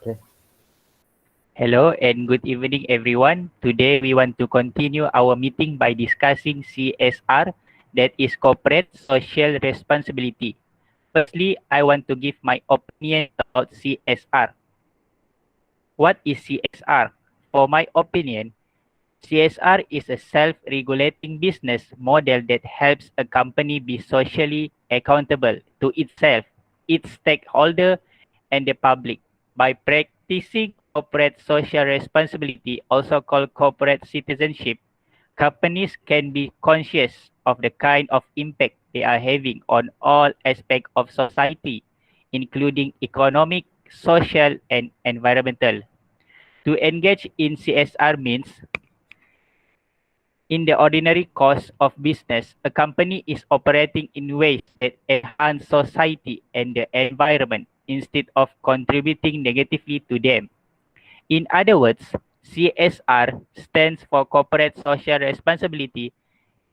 Okay. Hello and good evening, everyone. Today we want to continue our meeting by discussing CSR, that is corporate social responsibility. Firstly, I want to give my opinion about CSR. What is CSR? For my opinion, CSR is a self-regulating business model that helps a company be socially accountable to itself, its stakeholder, and the public. By practicing corporate social responsibility, also called corporate citizenship, companies can be conscious of the kind of impact they are having on all aspects of society, including economic, social, and environmental. To engage in CSR means in the ordinary course of business, a company is operating in ways that enhance society and the environment instead of contributing negatively to them. In other words, CSR stands for Corporate Social Responsibility,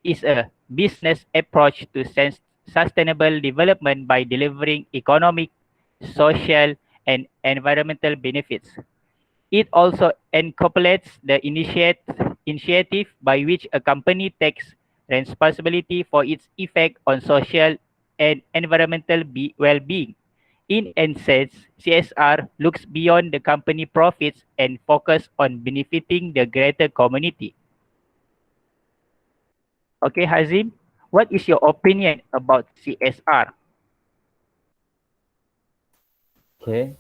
is a business approach to sustainable development by delivering economic, social, and environmental benefits. It also incorporates the initiative by which a company takes responsibility for its effect on social and environmental well-being. In essence, CSR looks beyond the company profits and focus on benefiting the greater community. Okay, Hazim, what is your opinion about CSR? Okay.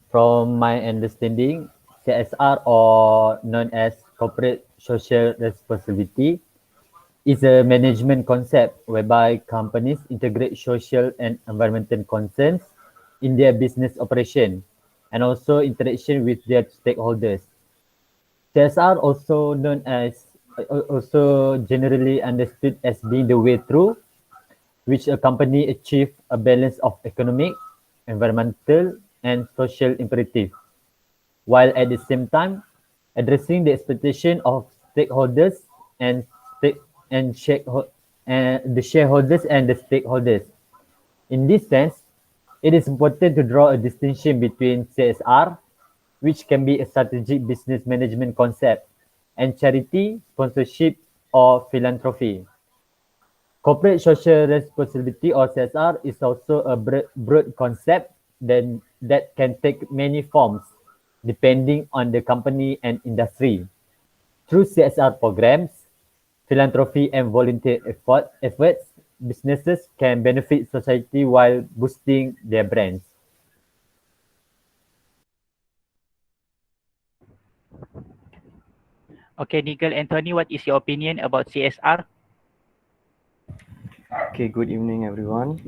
From my understanding, CSR, or known as corporate social responsibility, is a management concept whereby companies integrate social and environmental concerns in their business operation and also interaction with their stakeholders. CSR, also generally understood as being the way through which a company achieve a balance of economic, environmental, and social imperative, while at the same time addressing the expectation of stakeholders and stake and the shareholders and the stakeholders. In this sense, it is important to draw a distinction between CSR, which can be a strategic business management concept, and charity, sponsorship, or philanthropy. Corporate social responsibility, or CSR, is also a broad concept that can take many forms depending on the company and industry. Through CSR programs, philanthropy, and volunteer efforts, businesses can benefit society while boosting their brands. Okay, Nigel Anthony, what is your opinion about CSR? Okay, good evening, everyone.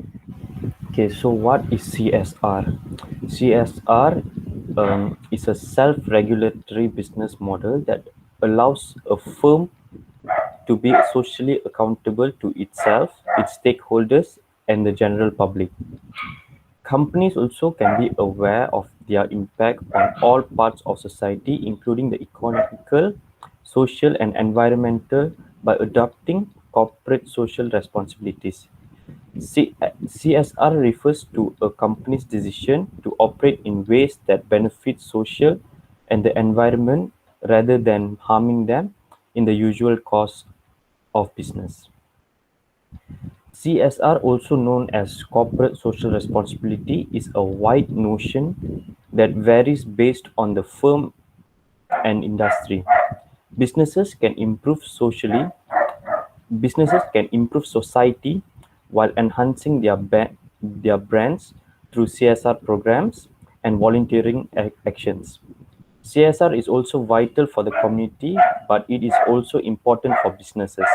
Okay, so what is CSR? CSR is a self-regulatory business model that allows a firm to be socially accountable to itself, its stakeholders, and the general public. Companies also can be aware of their impact on all parts of society, including the economical, social, and environmental, by adopting corporate social responsibilities. CSR refers to a company's decision to operate in ways that benefit social and the environment rather than harming them in the usual course of business. CSR, also known as corporate social responsibility, is a wide notion that varies based on the firm and industry. Businesses can improve socially, businesses can improve society while enhancing their brands through CSR programs and volunteering actions. CSR is also vital for the community, but it is also important for businesses.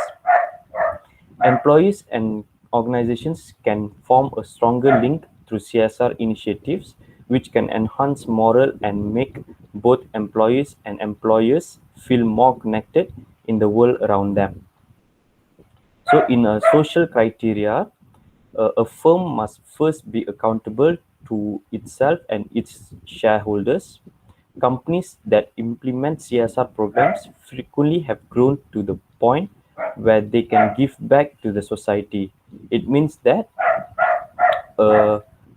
Employees and organizations can form a stronger link through CSR initiatives, which can enhance morale and make both employees and employers feel more connected in the world around them. So, in a social criteria, a firm must first be accountable to itself and its shareholders. Companies that implement CSR programs frequently have grown to the point where they can give back to the society. It means that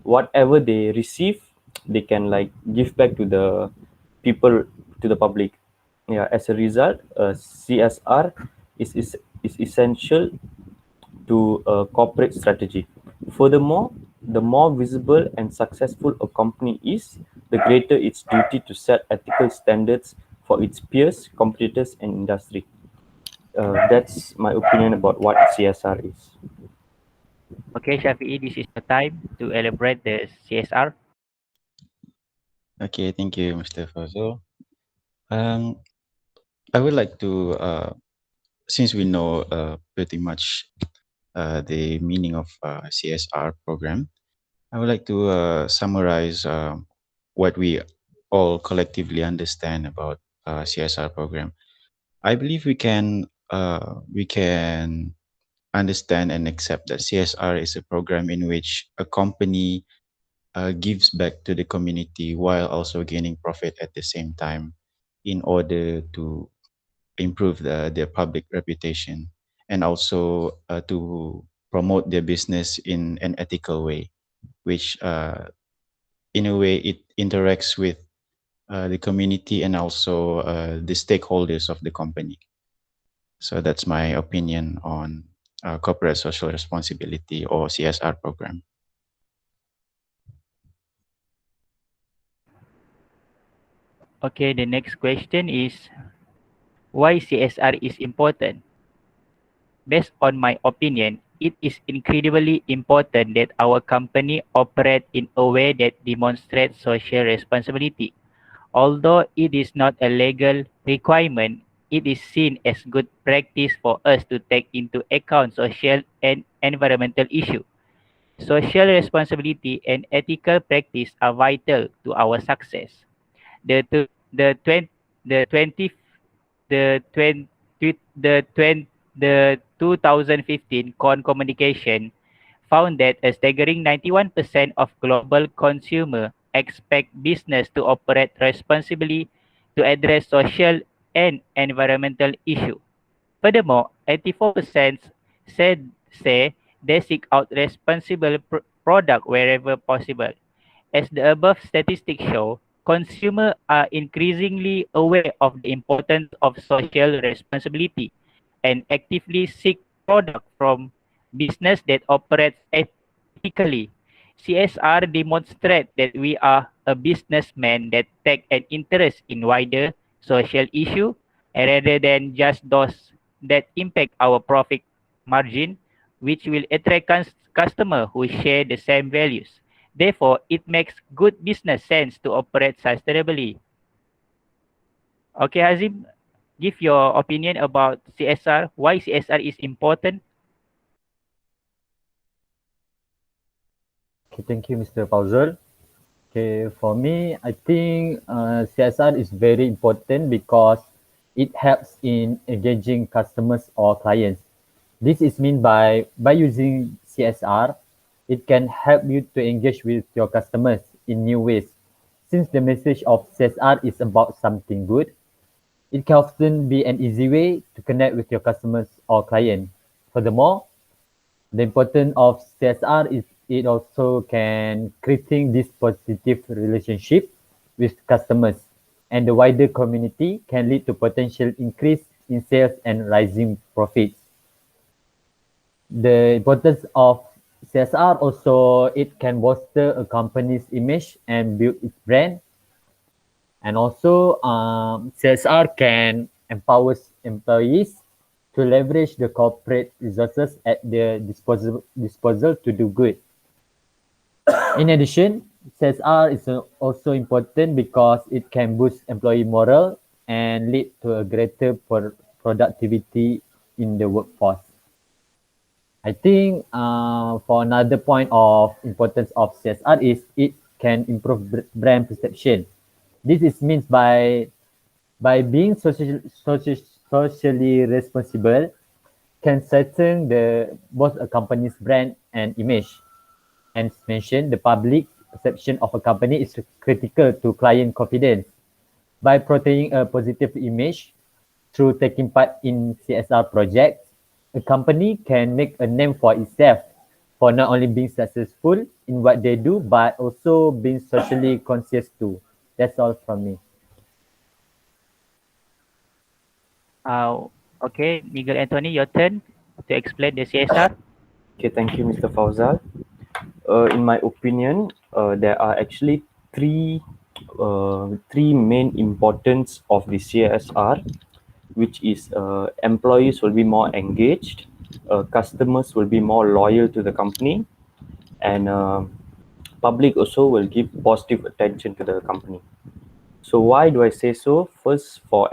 whatever they receive, they can like give back to the people, to the public. Yeah, as a result, CSR is essential to a corporate strategy. Furthermore, the more visible and successful a company is, the greater its duty to set ethical standards for its peers, competitors, and industry. That's my opinion about what CSR is. Okay, Shafi'i, this is your time to elaborate the CSR. Okay, thank you, Mr. Fazul. Um, I would like to, since we know pretty much the meaning of CSR program, I would like to summarize what we all collectively understand about CSR program. I believe we can understand and accept that CSR is a program in which a company gives back to the community while also gaining profit at the same time in order to improve their public reputation and also to promote their business in an ethical way, which in a way it interacts with the community and also the stakeholders of the company. So that's my opinion on corporate social responsibility or CSR program. Okay, the next question is why CSR is important? Based on my opinion, it is incredibly important that our company operate in a way that demonstrates social responsibility. Although it is not a legal requirement, it is seen as good practice for us to take into account social and environmental issues. Social responsibility and ethical practice are vital to our success. The two, the 20, the 20 the 20, the 20, the 2015 Corn Communication found that a staggering 91% of global consumers expect business to operate responsibly to address social and environmental issues. Furthermore, 84% say they seek out responsible product wherever possible. As the above statistics show, consumers are increasingly aware of the importance of social responsibility and actively seek products from business that operates ethically. CSR demonstrates that we are a businessman that take an interest in wider social issue rather than just those that impact our profit margin, which will attract customers who share the same values. Therefore, it makes good business sense to operate sustainably. Okay, Hazim, give your opinion about CSR, why CSR is important. Okay, thank you, Mr. Fauzul. Okay, for me, I think CSR is very important because it helps in engaging customers or clients. This is mean by using CSR, it can help you to engage with your customers in new ways. Since the message of CSR is about something good, it can often be an easy way to connect with your customers or client. Furthermore, the importance of CSR is it also can creating this positive relationship with customers and the wider community can lead to potential increase in sales and rising profits. The importance of CSR also it can bolster a company's image and build its brand, and also CSR can empower employees to leverage the corporate resources at their disposal to do good. In addition, CSR is also important because it can boost employee morale and lead to a greater productivity in the workforce. I think for another point of importance of CSR is it can improve brand perception. This is means by being socially responsible can strengthen the both a company's brand and image. As mentioned, the public perception of a company is critical to client confidence. By portraying a positive image through taking part in CSR projects, a company can make a name for itself for not only being successful in what they do, but also being socially conscious too. That's all from me. Okay, Miguel Anthony, your turn to explain the CSR. Okay, thank you, Mr. Fauzal. In my opinion, there are actually three main importance of the CSR, which is employees will be more engaged, customers will be more loyal to the company, and public also will give positive attention to the company. So why do I say so? First, for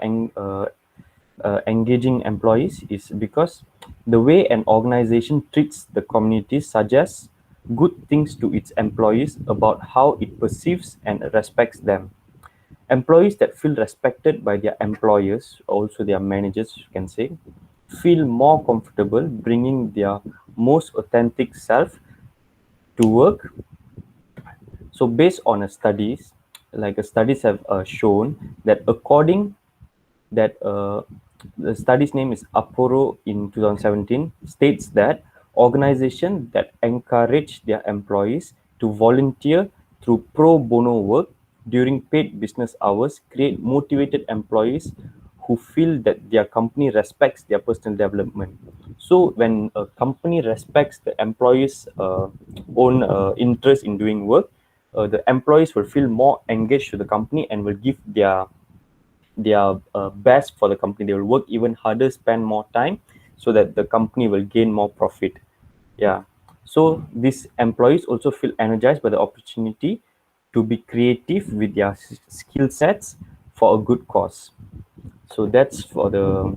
engaging employees is because the way an organization treats the community suggests good things to its employees about how it perceives and respects them. Employees that feel respected by their employers, also their managers, you can say, feel more comfortable bringing their most authentic self to work. So based on a studies, studies have shown that according that the study's name is Aporo in 2017 states that organizations that encourage their employees to volunteer through pro bono work during paid business hours create motivated employees who feel that their company respects their personal development. So when a company respects the employees' own interest in doing work, the employees will feel more engaged to the company and will give their best for the company. They will work even harder, spend more time, so that the company will gain more profit. Yeah. So these employees also feel energized by the opportunity to be creative with their skill sets for a good cause. So that's for the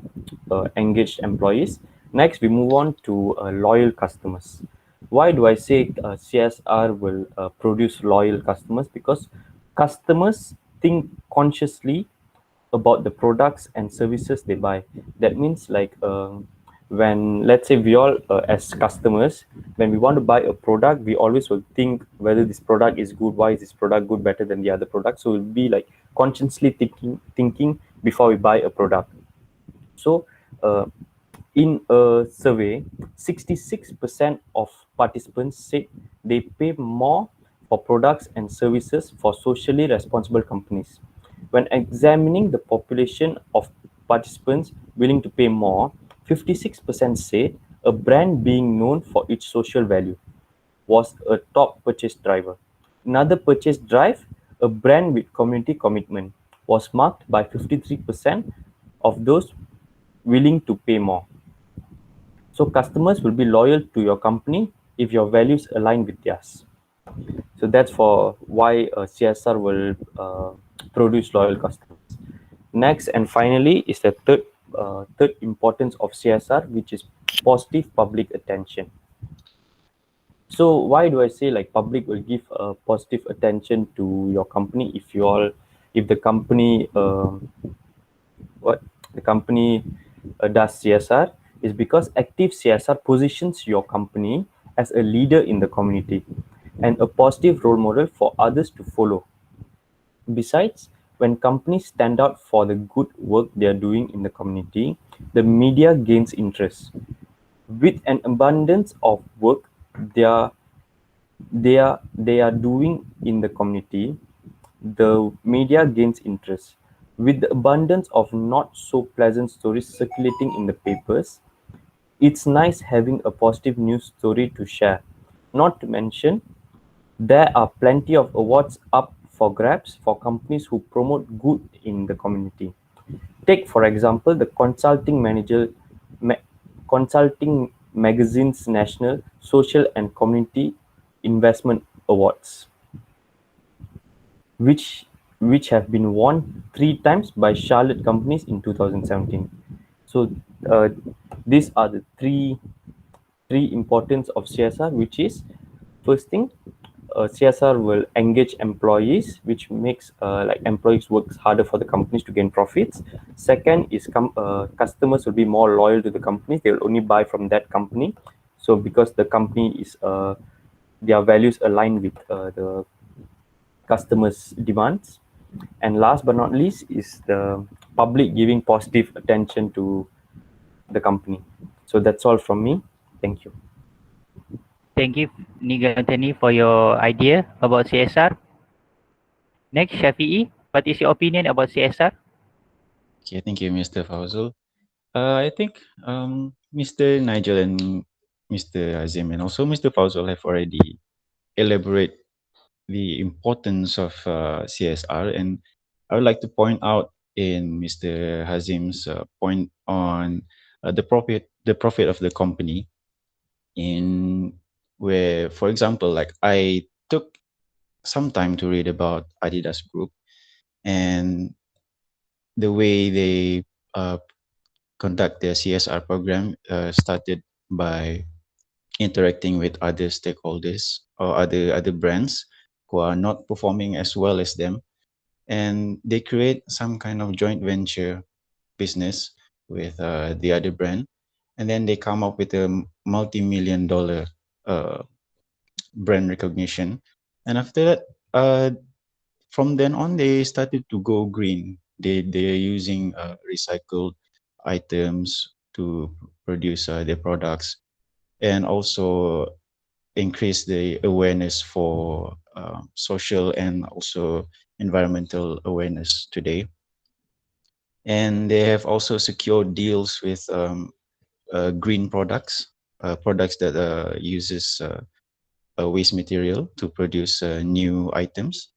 engaged employees. Next, we move on to loyal customers. Why do I say CSR will produce loyal customers? Because customers think consciously about the products and services they buy. That means like when let's say we all as customers, when we want to buy a product, we always will think whether this product is good. Why is this product good, better than the other product? So we'll be like consciously thinking before we buy a product. So in a survey, 66% of participants said they pay more for products and services for socially responsible companies. When examining the population of participants willing to pay more, 56% said a brand being known for its social value was a top purchase driver. Another purchase drive, a brand with community commitment, was marked by 53% of those willing to pay more. So customers will be loyal to your company if your values align with theirs. So that's for why CSR will produce loyal customers. Next and finally is the third importance of CSR, which is positive public attention. So why do I say like public will give positive attention to your company if the company what the company does CSR is because active CSR positions your company as a leader in the community and a positive role model for others to follow. Besides, when companies stand out for the good work they are doing in the community, the media gains interest. With an abundance of work they are they are doing in the community, the media gains interest. With the abundance of not so pleasant stories circulating in the papers, it's nice having a positive news story to share. Not to mention, there are plenty of awards up for grabs for companies who promote good in the community. Take, for example, the Consulting Magazine's National Social and Community Investment Awards, which have been won 3 times by Charlotte companies in 2017. So uh, these are the three importance of CSR, which is first thing, CSR will engage employees, which makes like employees work harder for the companies to gain profits. Second is customers will be more loyal to the companies. They will only buy from that company. So because the company is their values align with the customers' demands. And last but not least is the public giving positive attention to the company. So that's all from me. Thank you. thank you, Nigantani, for your idea about CSR. Next, Shafi'i, what is your opinion about CSR? Okay, thank you, Mr. Fauzul. I think Mr. Nigel and Mr. Azim and also Mr. Fauzul have already elaborate the importance of CSR, and I would like to point out in Mr. Hazim's point on the profit of the company, in where, for example, like I took some time to read about Adidas Group and the way they uh, conduct their CSR program started by interacting with other stakeholders or other brands who are not performing as well as them, and they create some kind of joint venture business with the other brand, and then they come up with a multi-million dollar uh, brand recognition, and after that, from then on they started to go green. They're using recycled items to produce their products, and also increase the awareness for social and also environmental awareness today. And they have also secured deals with green products, products that uses waste material to produce new items.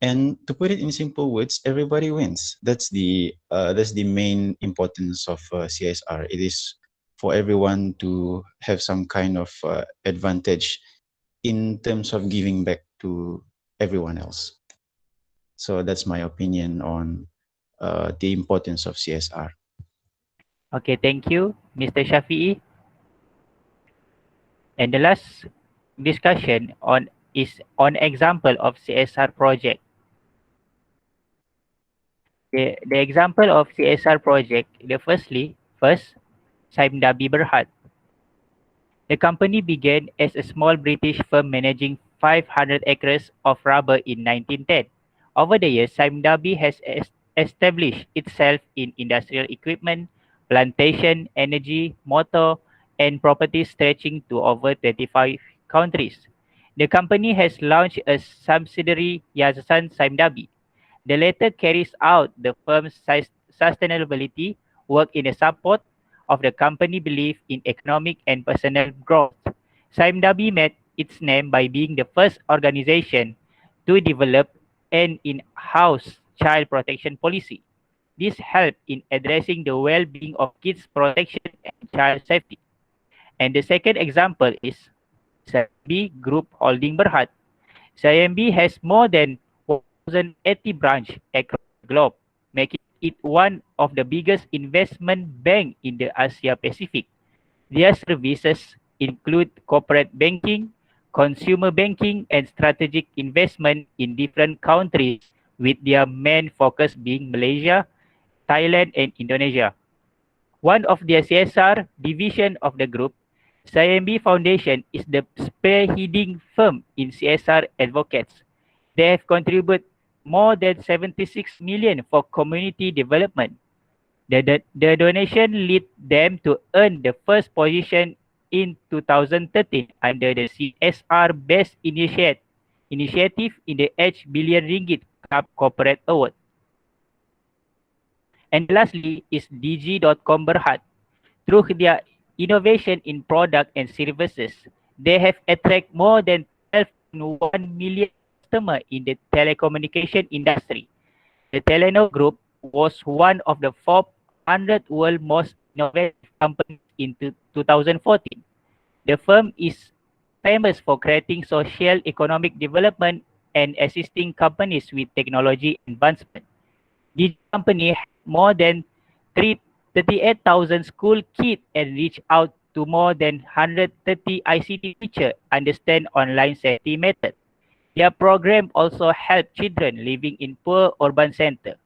And to put it in simple words, everybody wins. That's the main importance of CSR. It is for everyone to have some kind of advantage in terms of giving back to everyone else. So that's my opinion on the importance of CSR. Okay, thank you, Mr. Shafi'i. And the last discussion on is on example of CSR project. The example of CSR project, first, Saimdabi Berhad. The company began as a small British firm managing 500 acres of rubber in 1910. Over the years, Saimdabi has established itself in industrial equipment, plantation, energy, motor, and properties stretching to over 25 countries. The company has launched a subsidiary, Yayasan Saimdabi. The latter carries out the firm's sustainability work in the support of the company belief in economic and personal growth. Saimdabi made its name by being the first organization to develop an in-house child protection policy. This helped in addressing the well-being of kids protection and child safety. And the second example is Saimbi Group Holding Berhad. CIMB has more than 1,080 branches across the globe, making it one of the biggest investment banks in the Asia Pacific. Their services include corporate banking, consumer banking, and strategic investment in different countries, with their main focus being Malaysia, Thailand, and Indonesia. One of the CSR division of the group, CIMB Foundation, is the spearheading firm in CSR advocates. They have contributed more than 76 million for community development. The donation led them to earn the first position in 2013 under the CSR Best Initiative in the H Billion Ringgit Cup Corporate Award. And lastly is DG.com Berhad. Through their innovation in product and services, they have attracted more than 12.1 million customers in the telecommunication industry. The Telenor Group was one of the 400 world most innovative companies in 2014. The firm is famous for creating social economic development and assisting companies with technology advancement. This company had more than 38,000 school kids and reached out to more than 130 ICT teachers understand online safety methods. Their program also help children living in poor urban centers.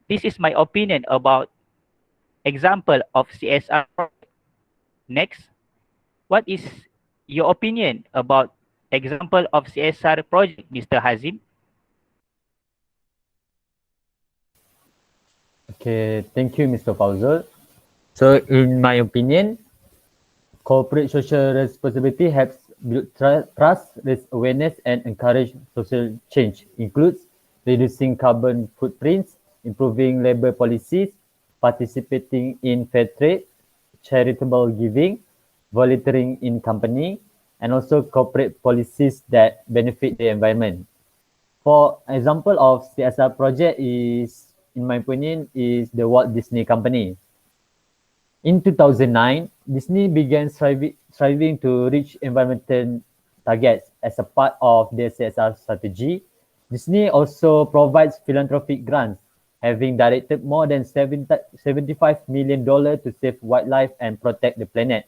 This is my opinion about example of CSR project. Next, what is your opinion about example of CSR project, Mr. Hazim? Okay, thank you, Mr. Fauzul. So, in my opinion, corporate social responsibility helps build trust, raise awareness, and encourage social change. Includes reducing carbon footprints, improving labor policies, participating in fair trade, charitable giving, volunteering in company, and also corporate policies that benefit the environment. For example of CSR project is, in my opinion, is the Walt Disney Company. In 2009, Disney began striving to reach environmental targets as a part of their CSR strategy. Disney also provides philanthropic grants, having directed more than $75 million to save wildlife and protect the planet.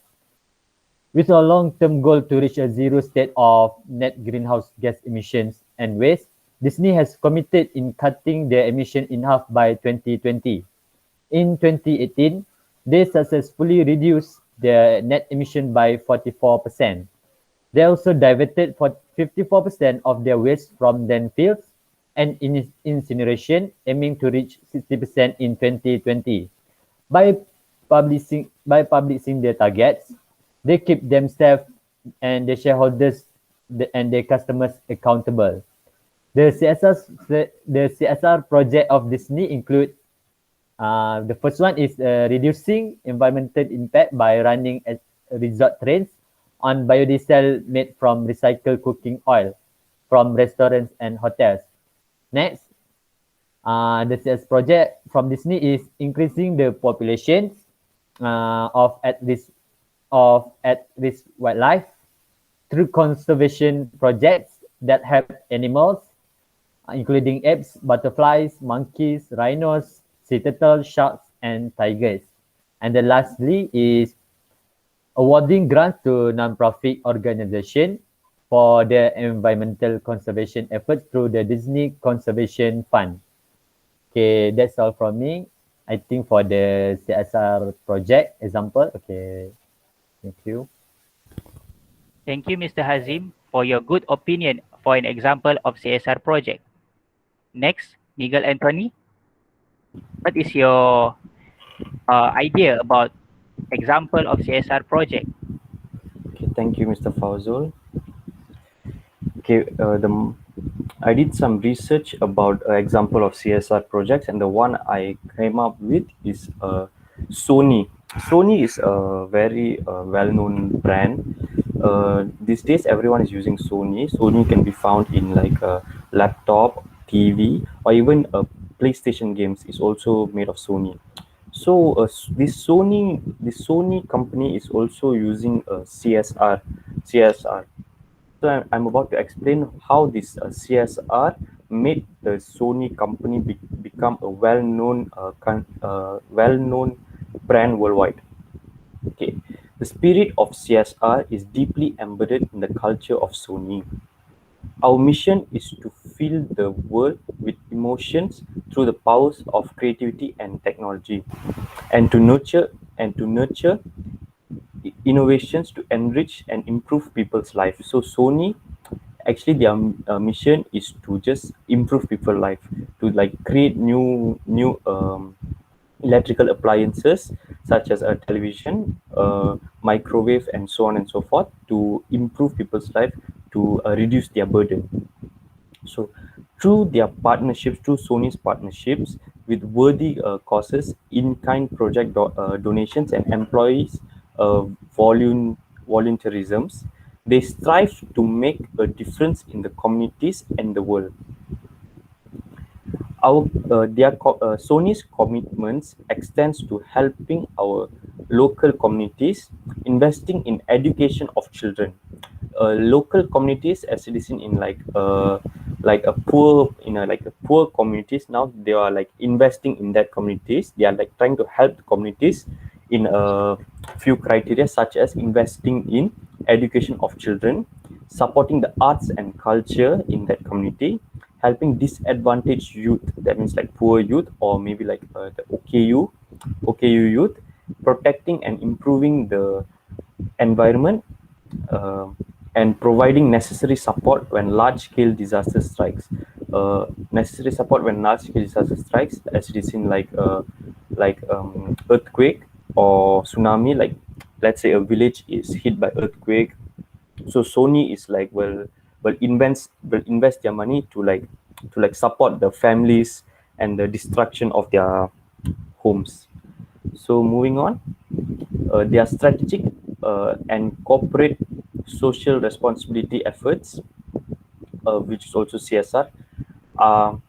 With a long-term goal to reach a zero state of net greenhouse gas emissions and waste, Disney has committed in cutting their emission in half by 2020. In 2018, they successfully reduced their net emission by 44%. They also diverted 54% of their waste from landfills and incineration, aiming to reach 60% in 2020. By publishing their targets, they keep themselves and their shareholders and their customers accountable. The CSR project of Disney include the first one is reducing environmental impact by running resort trains on biodiesel made from recycled cooking oil from restaurants and hotels. Next, the CS project from Disney is increasing the population of at-risk wildlife through conservation projects that help animals, including apes, butterflies, monkeys, rhinos, sea turtles, sharks, and tigers. And then lastly is awarding grants to non-profit organizations for their environmental conservation efforts through the Disney Conservation Fund. Okay, that's all from me. I think for the CSR project example. Okay, thank you. Thank you, Mr. Hazim, for your good opinion for an example of CSR project. Next, Miguel Anthony, what is your idea about example of CSR project? Okay, thank you, Mr. Fawzul. Okay, I did some research about example of CSR projects, and the one I came up with is Sony. Sony is a very well-known brand. These days, everyone is using Sony. Sony can be found in like a laptop, TV, or even PlayStation games is also made of Sony. So this Sony company is also using CSR. So I'm about to explain how this CSR made the Sony company become a well-known brand worldwide. Okay, the spirit of CSR is deeply embedded in the culture of Sony. Our mission is to fill the world with emotions through the powers of creativity and technology, and to nurture innovations to enrich and improve people's life. So Sony, actually their mission is to just improve people's life, to like create new electrical appliances such as a television, microwave, and so on and so forth, to improve people's life, to reduce their burden. So through their partnerships, through Sony's partnerships with worthy causes, in-kind project donations, and employees volunteerisms, they strive to make a difference in the communities and the world. Sony's commitments extends to helping our local communities, investing in education of children. Local communities, as it is in like a poor, like a poor communities, now they are like investing in that communities. They are like trying to help the communities in a few criteria, such as investing in education of children, supporting the arts and culture in that community, helping disadvantaged youth, that means like poor youth, or maybe like the OKU youth, protecting and improving the environment, and providing necessary support when large-scale disaster strikes. As it is in like earthquake or tsunami. Like let's say a village is hit by earthquake, So Sony is like will invest their money to support the families and the destruction of their homes. So moving on, their strategic and corporate social responsibility efforts, which is also CSR, are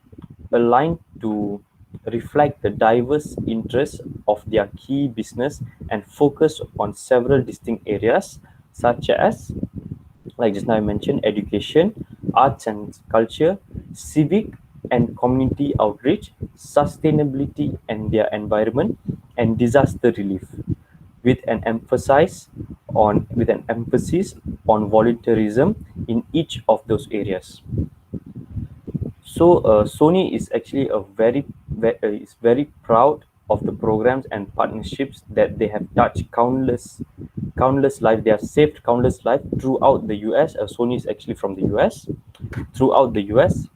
aligned to reflect the diverse interests of their key business and focus on several distinct areas such as, like just now I mentioned, education, arts and culture, civic and community outreach, sustainability and their environment, and disaster relief, with an emphasis on volunteerism in each of those areas. So Sony is actually is very proud of the programs and partnerships that they have touched countless lives. They have saved countless lives throughout the US. Sony is actually from the US, throughout the US,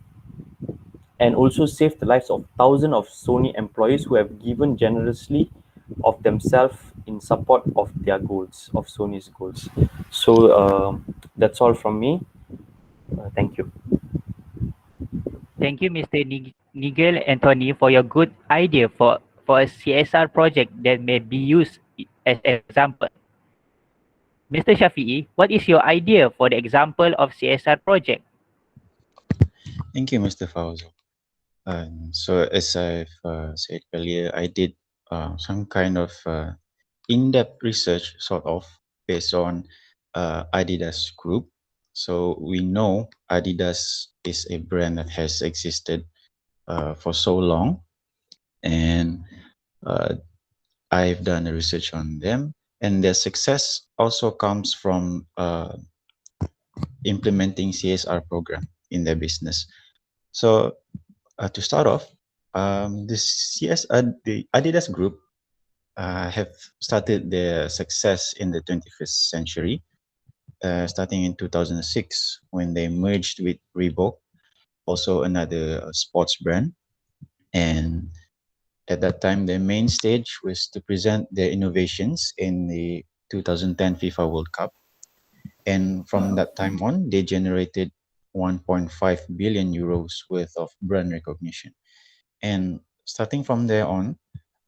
and also saved the lives of thousands of Sony employees who have given generously of themselves in support of their goals, of Sony's goals. So that's all from me. Thank you. Thank you, Mr. Nigel Anthony, for your good idea for a CSR project that may be used as example. Mr. Shafi'i, what is your idea for the example of CSR project? Thank you, Mr. Fauzo. So as I've said earlier, I did some kind of in-depth research, sort of, based on Adidas Group. So we know Adidas is a brand that has existed for so long, and uh, I've done a research on them, and their success also comes from implementing CSR program in their business. So to start off, the Adidas Group have started their success in the 21st century, starting in 2006 when they merged with Reebok, also another sports brand. And at that time, their main stage was to present their innovations in the 2010 FIFA World Cup. And from that time on, they generated 1.5 billion euros worth of brand recognition. And starting from there on,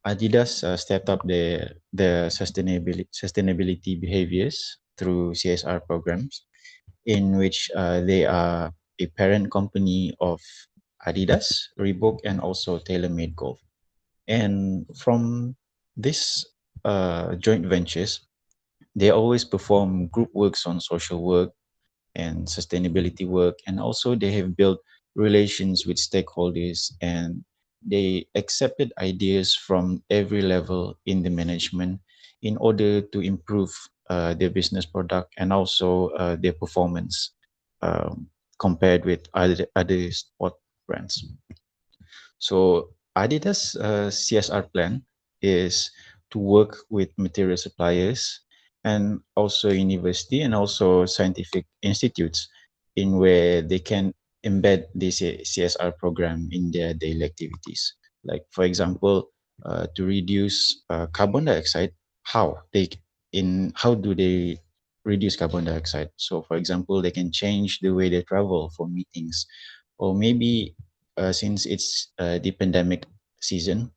Adidas stepped up their sustainability behaviors through CSR programs, in which they are a parent company of Adidas, Reebok, and also TaylorMade Golf. And from this joint ventures, they always perform group works on social work and sustainability work, and also they have built relations with stakeholders, and they accepted ideas from every level in the management in order to improve their business product and also their performance compared with other sport brands. So Adidas CSR plan is to work with material suppliers and also university and also scientific institutes in where they can embed this CSR program in their daily activities. Like for example, to reduce carbon dioxide, how do they reduce carbon dioxide? So for example, they can change the way they travel for meetings, or maybe since it's the pandemic season,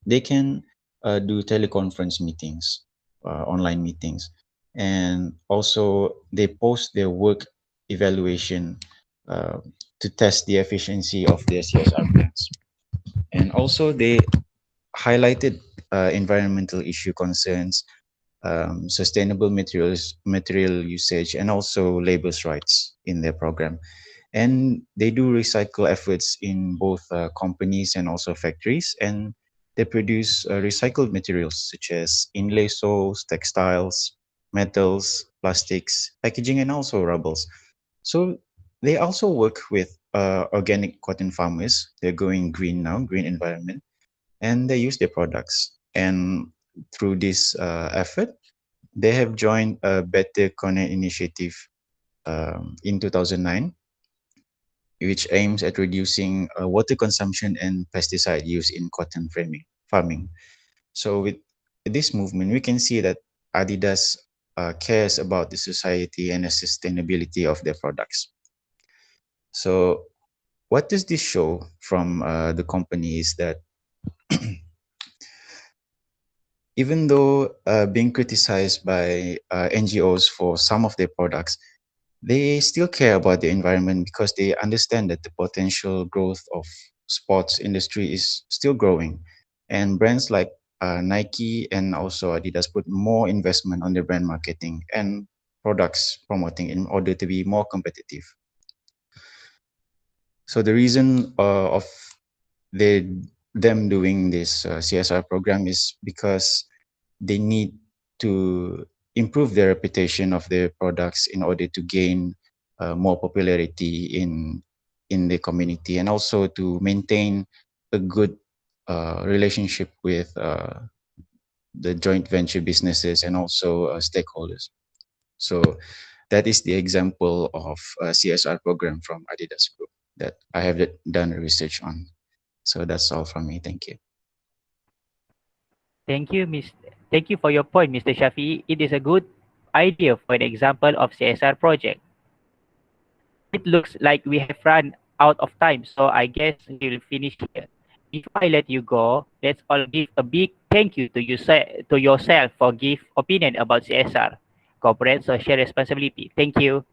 they can do teleconference meetings, online meetings, and also they post their work evaluation uh, to test the efficiency of their CSR plans. And also they highlighted environmental issue concerns, sustainable material usage, and also labor's rights in their program. And they do recycle efforts in both companies and also factories, and they produce recycled materials such as inlay soles, textiles, metals, plastics, packaging, and also rubbles. So they also work with organic cotton farmers. They're going green now, green environment, and they use their products. And through this effort, they have joined a Better Connect initiative in 2009, which aims at reducing water consumption and pesticide use in farming. So with this movement, we can see that Adidas cares about the society and the sustainability of their products. So, what does this show from the company is that even though being criticized by NGOs for some of their products, they still care about the environment because they understand that the potential growth of sports industry is still growing, and brands like Nike and also Adidas put more investment on their brand marketing and products promoting in order to be more competitive. So the reason of they them doing this CSR program is because they need to improve the reputation of their products in order to gain more popularity in the community, and also to maintain a good relationship with the joint venture businesses and also stakeholders. So that is the example of a CSR program from Adidas Group that I have done research on. So that's all from me. Thank you. Thank you, Thank you for your point, Mr. Shafi. It is a good idea for an example of CSR project. It looks like we have run out of time, so I guess we'll finish here. Before I let you go, let's all give a big thank you to yourself for give opinion about CSR, corporate social responsibility. Thank you.